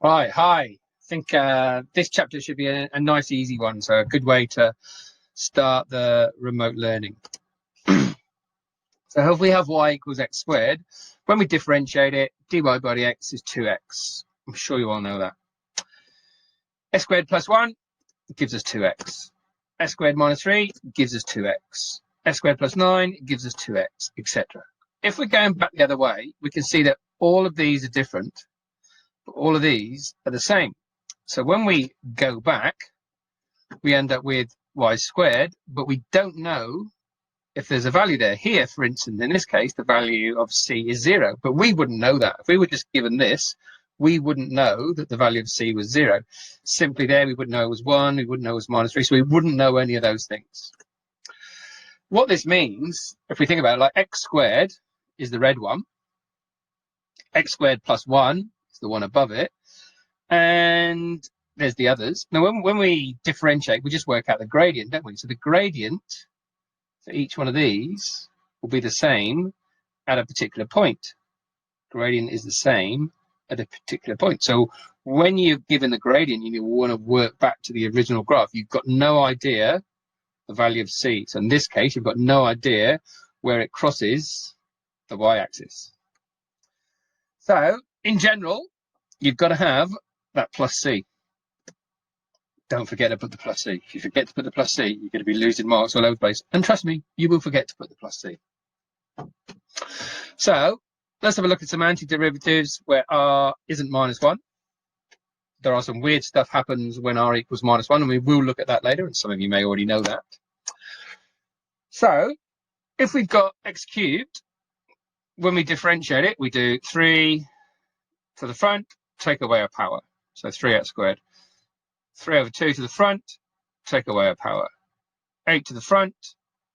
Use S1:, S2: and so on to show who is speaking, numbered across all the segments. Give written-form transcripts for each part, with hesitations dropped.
S1: Right, hi. I think this chapter should be a nice, easy one, so a good way to start the remote learning. So if we have y equals x squared, when we differentiate it, dy by dx is 2x. I'm sure you all know that. S squared plus 1 gives us 2x. S squared minus 3 gives us 2x. S squared plus 9 gives us 2x, etc. If we're going back the other way, we can see that all of these are different, but all of these are the same. So when we go back, we end up with y squared, but we don't know if there's a value there. Here, for instance, in this case, the value of c is 0, but we wouldn't know that. If we were just given this, we wouldn't know that the value of c was 0. Simply there, we wouldn't know it was 1, we wouldn't know it was minus 3, so we wouldn't know any of those things. What this means, if we think about it, like x squared is the red one, x squared plus 1 is the one above it, and there's the others. Now, when we differentiate, we just work out the gradient, don't we? So the gradient for each one of these will be the same at a particular point. Gradient is the same at a particular point. So when you're given the gradient, you want to work back to the original graph. You've got no idea the value of c. So in this case, you've got no idea where it crosses the y-axis. So in general, you've got to have that plus c. Don't forget to put the plus c. If you forget to put the plus c, you're going to be losing marks all over the place. And trust me, you will forget to put the plus c. So let's have a look at some antiderivatives where r isn't minus 1. There are some weird stuff happens when r equals minus 1, and we will look at that later, and some of you may already know that. So if we've got x cubed, when we differentiate it, we do 3 to the front, take away a power. So 3x squared. 3 over 2 to the front, take away a power. 8 to the front,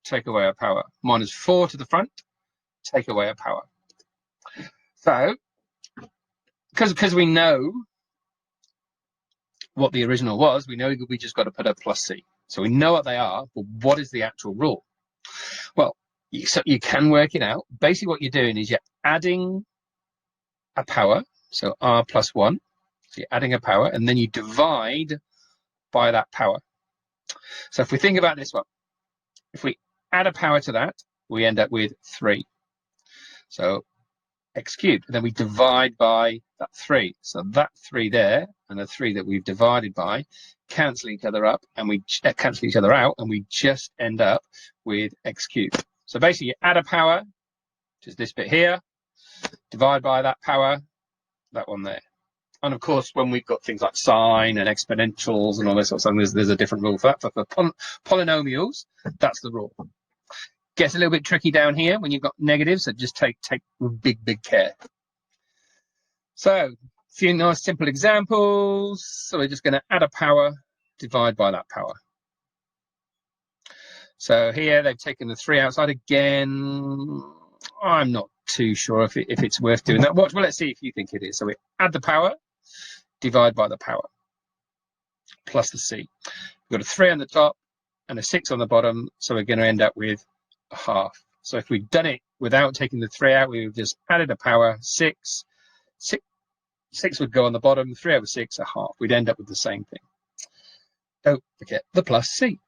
S1: take away a power. Minus 4 to the front, take away a power. So, because we know what the original was, we know that we just got to put a plus c. So we know what they are, but what is the actual rule? Well, you can work it out. Basically what you're doing is you're adding a power, so r plus 1. So you're adding a power, and then you divide by that power. So if we think about this one, if we add a power to that, we end up with 3. So x cubed, and then we divide by that 3. So that 3 there and the 3 that we've divided by cancel each other up, and we cancel each other out, and we just end up with x cubed. So basically you add a power, which is this bit here, divide by that power, that one there. And of course, when we've got things like sine and exponentials and all this sort of stuff, there's a different rule for that. For polynomials, that's the rule. Gets a little bit tricky down here when you've got negatives, so just take big care. So a few nice simple examples. So we're just going to add a power, divide by that power. So here they've taken the 3 outside again. I'm not too sure if it's worth doing that. Well, let's see if you think it is. So we add the power, divide by the power, plus the c. We've got a 3 on the top and a 6 on the bottom, so we're going to end up with a half. So if we'd done it without taking the 3 out, we would just added a power, 6 would go on the bottom, 3 over 6, a half. We'd end up with the same thing. Don't forget the plus c.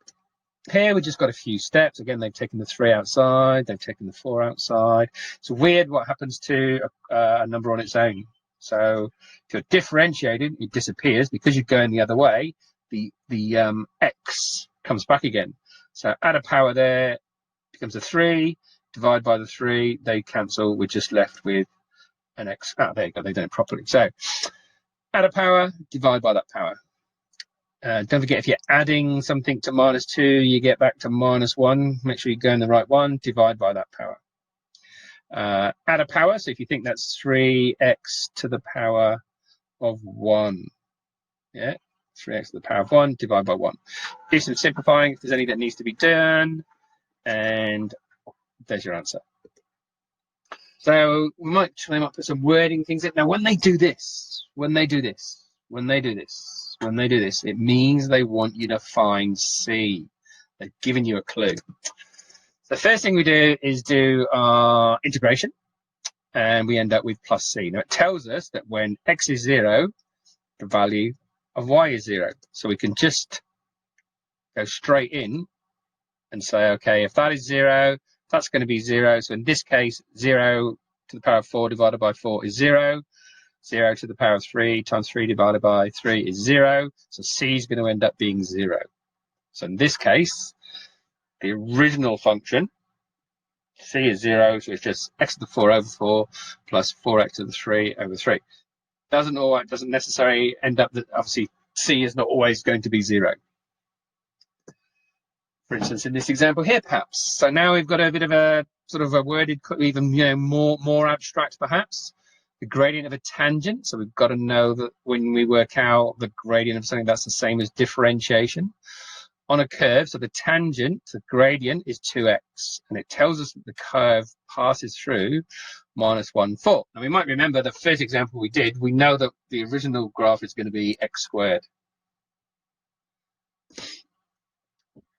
S1: Here we just got a few steps. Again, they've taken the 3 outside, they've taken the 4 outside. It's weird what happens to a number on its own. So if you're differentiated, it disappears. Because you're going the other way, the x comes back again. So add a power there, becomes a 3, divide by the 3, they cancel. We're just left with an x. There you go, they've done it properly. So add a power, divide by that power. Don't forget, if you're adding something to minus 2, you get back to minus 1. Make sure you're going the right one, divide by that power. Add a power, so if you think that's 3x to the power of 1. Yeah, 3x to the power of 1, divide by 1. Do some simplifying if there's any that needs to be done, and there's your answer. So we might try and put some wording things in. Now, when they do this, it means they want you to find C. They've given you a clue. The first thing we do is do our integration, and we end up with plus C. Now, it tells us that when x is 0, the value of y is 0. So we can just go straight in and say, okay, if that is 0, that's going to be 0. So in this case, 0 to the power of 4 divided by 4 is 0. 0 to the power of 3 times 3 divided by 3 is 0. So c is going to end up being 0. So in this case, the original function, c is 0, so it's just x to the 4 over 4 plus 4x to the 3 over 3. Doesn't necessarily end up that, obviously, c is not always going to be 0. For instance, in this example here, perhaps. So now we've got a bit of a sort of a worded, even more abstract, perhaps. The gradient of a tangent. So we've got to know that when we work out the gradient of something, that's the same as differentiation on a curve. So the tangent, the gradient, is 2x, and it tells us that the curve passes through minus 1, 4. Now we might remember the first example we did. We know that the original graph is going to be x squared.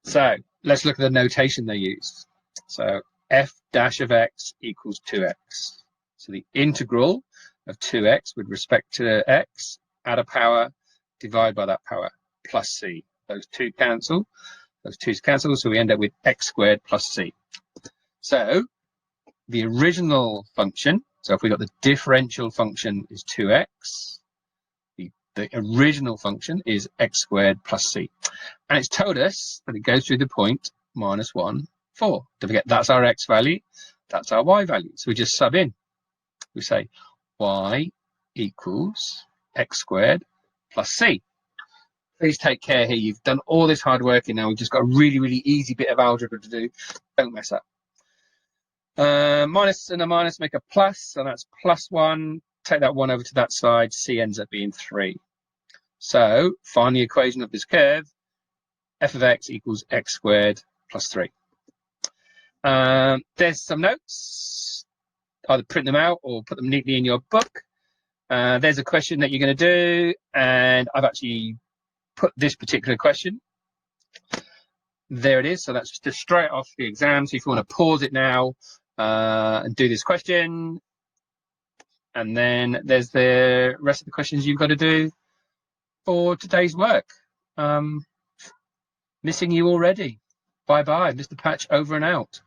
S1: So let's look at the notation they use. So f dash of x equals 2x. So the integral of 2x with respect to x, add a power, divide by that power, plus c. Those two cancel. Those two's cancel, so we end up with x squared plus c. So the original function, so if we got the differential function is 2x, the original function is x squared plus c. And it's told us that it goes through the point minus 1, 4. Don't forget, that's our x value, that's our y value. So we just sub in. We say y equals x squared plus c. Please take care here. You've done all this hard work, and now we've just got a really, really easy bit of algebra to do. Don't mess up. Minus and a minus make a plus, so that's plus 1. Take that 1 over to that side. C ends up being 3. So find the equation of this curve. F of x equals x squared plus 3. There's some notes. Either print them out or put them neatly in your book. There's a question that you're going to do, and I've actually put this particular question. There it is. So that's just straight off the exam. So if you want to pause it now and do this question, and then there's the rest of the questions you've got to do for today's work. Missing you already. Bye-bye. Mr. Patch over and out.